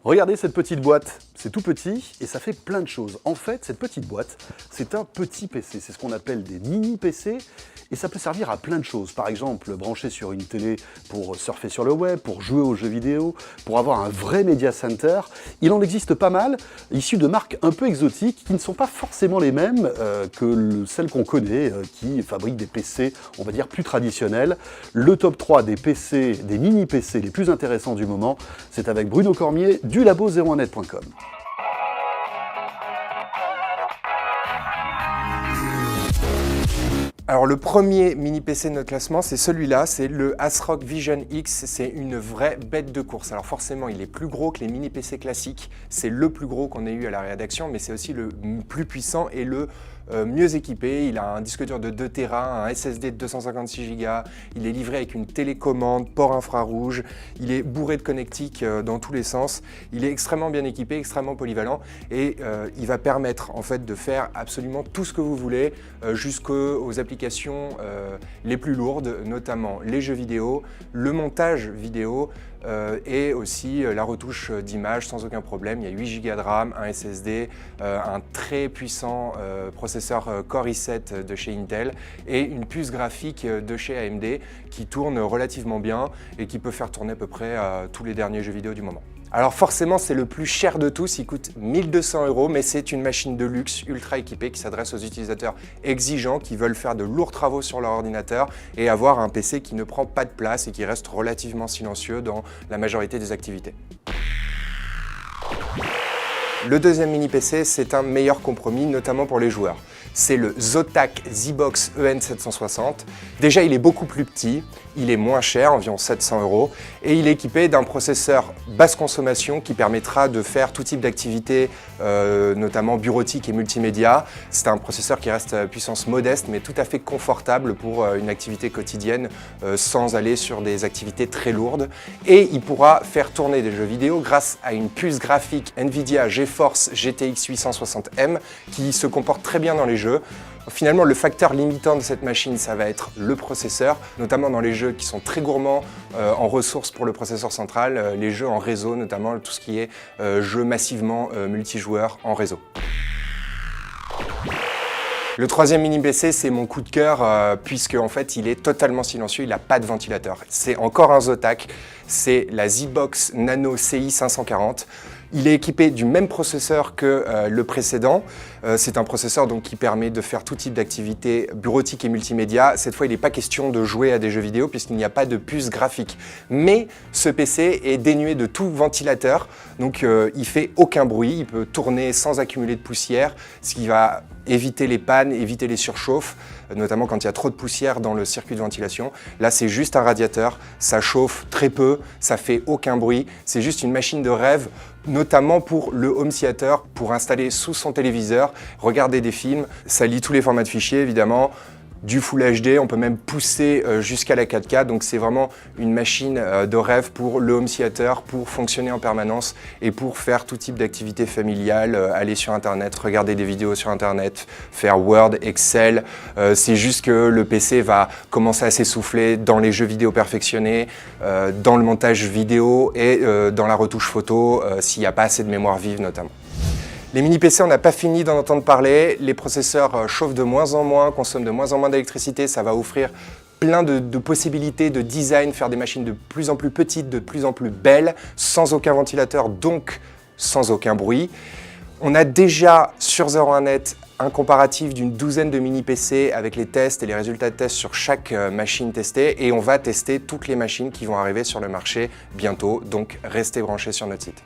Regardez cette petite boîte, c'est tout petit et ça fait plein de choses. En fait, cette petite boîte, c'est un petit PC, c'est ce qu'on appelle des mini-PC et ça peut servir à plein de choses. Par exemple, brancher sur une télé pour surfer sur le web, pour jouer aux jeux vidéo, pour avoir un vrai media center. Il en existe pas mal, issus de marques un peu exotiques qui ne sont pas forcément les mêmes que celles qu'on connaît, qui fabriquent des PC, on va dire, plus traditionnels. Le top 3 des PC, des mini-PC les plus intéressants du moment, c'est avec Bruno Cormier du labo01net.com. Alors le premier mini PC de notre classement, c'est celui-là, c'est le ASRock Vision X. C'est une vraie bête de course. Alors forcément, il est plus gros que les mini PC classiques. C'est le plus gros qu'on ait eu à la rédaction, mais c'est aussi le plus puissant et le mieux équipé. Il a un disque dur de 2 Tera, un SSD de 256 Go. Il est livré avec une télécommande, port infrarouge. Il est bourré de connectiques dans tous les sens. Il est extrêmement bien équipé, extrêmement polyvalent et il va permettre en fait de faire absolument tout ce que vous voulez, jusqu'aux applications les plus lourdes, notamment les jeux vidéo, le montage vidéo et aussi la retouche d'image sans aucun problème. Il y a 8 Go de RAM, un SSD, un très puissant processeur Core i7 de chez Intel et une puce graphique de chez AMD qui tourne relativement bien et qui peut faire tourner à peu près tous les derniers jeux vidéo du moment. Alors forcément, c'est le plus cher de tous, il coûte 1 200 €, mais c'est une machine de luxe ultra équipée qui s'adresse aux utilisateurs exigeants qui veulent faire de lourds travaux sur leur ordinateur et avoir un PC qui ne prend pas de place et qui reste relativement silencieux dans la majorité des activités. Le deuxième mini PC, c'est un meilleur compromis, notamment pour les joueurs. C'est le Zotac ZBox EN760. Déjà, il est beaucoup plus petit, il est moins cher, environ 700 €, et il est équipé d'un processeur basse consommation qui permettra de faire tout type d'activités, notamment bureautique et multimédia. C'est un processeur qui reste à puissance modeste, mais tout à fait confortable pour une activité quotidienne sans aller sur des activités très lourdes. Et il pourra faire tourner des jeux vidéo grâce à une puce graphique Nvidia GeForce GTX 860M qui se comporte très bien dans les jeux. Finalement, le facteur limitant de cette machine, ça va être le processeur, notamment dans les jeux qui sont très gourmands en ressources pour le processeur central, les jeux en réseau, notamment tout ce qui est jeux massivement multijoueurs en réseau. Le troisième mini PC, c'est mon coup de cœur puisque en fait, il est totalement silencieux, il n'a pas de ventilateur. C'est encore un Zotac, c'est la ZBox Nano CI 540. Il est équipé du même processeur que le précédent. C'est un processeur donc, qui permet de faire tout type d'activités bureautiques et multimédia. Cette fois, il n'est pas question de jouer à des jeux vidéo puisqu'il n'y a pas de puce graphique. Mais ce PC est dénué de tout ventilateur, donc il fait aucun bruit. Il peut tourner sans accumuler de poussière, ce qui va éviter les pannes, éviter les surchauffes, notamment quand il y a trop de poussière dans le circuit de ventilation. Là, c'est juste un radiateur, ça chauffe très peu, ça fait aucun bruit. C'est juste une machine de rêve, notamment pour le home theater, pour installer sous son téléviseur, regarder des films. Ça lit tous les formats de fichiers, évidemment. Du Full HD, on peut même pousser jusqu'à la 4K, donc c'est vraiment une machine de rêve pour le home theater, pour fonctionner en permanence et pour faire tout type d'activités familiales, aller sur internet, regarder des vidéos sur internet, faire Word, Excel. C'est juste que le PC va commencer à s'essouffler dans les jeux vidéo perfectionnés, dans le montage vidéo et dans la retouche photo, s'il n'y a pas assez de mémoire vive notamment. Les mini-PC, on n'a pas fini d'en entendre parler. Les processeurs chauffent de moins en moins, consomment de moins en moins d'électricité. Ça va offrir plein de possibilités de design, faire des machines de plus en plus petites, de plus en plus belles, sans aucun ventilateur, donc sans aucun bruit. On a déjà sur 01net un comparatif d'une douzaine de mini-PC avec les tests et les résultats de tests sur chaque machine testée et on va tester toutes les machines qui vont arriver sur le marché bientôt, donc restez branchés sur notre site.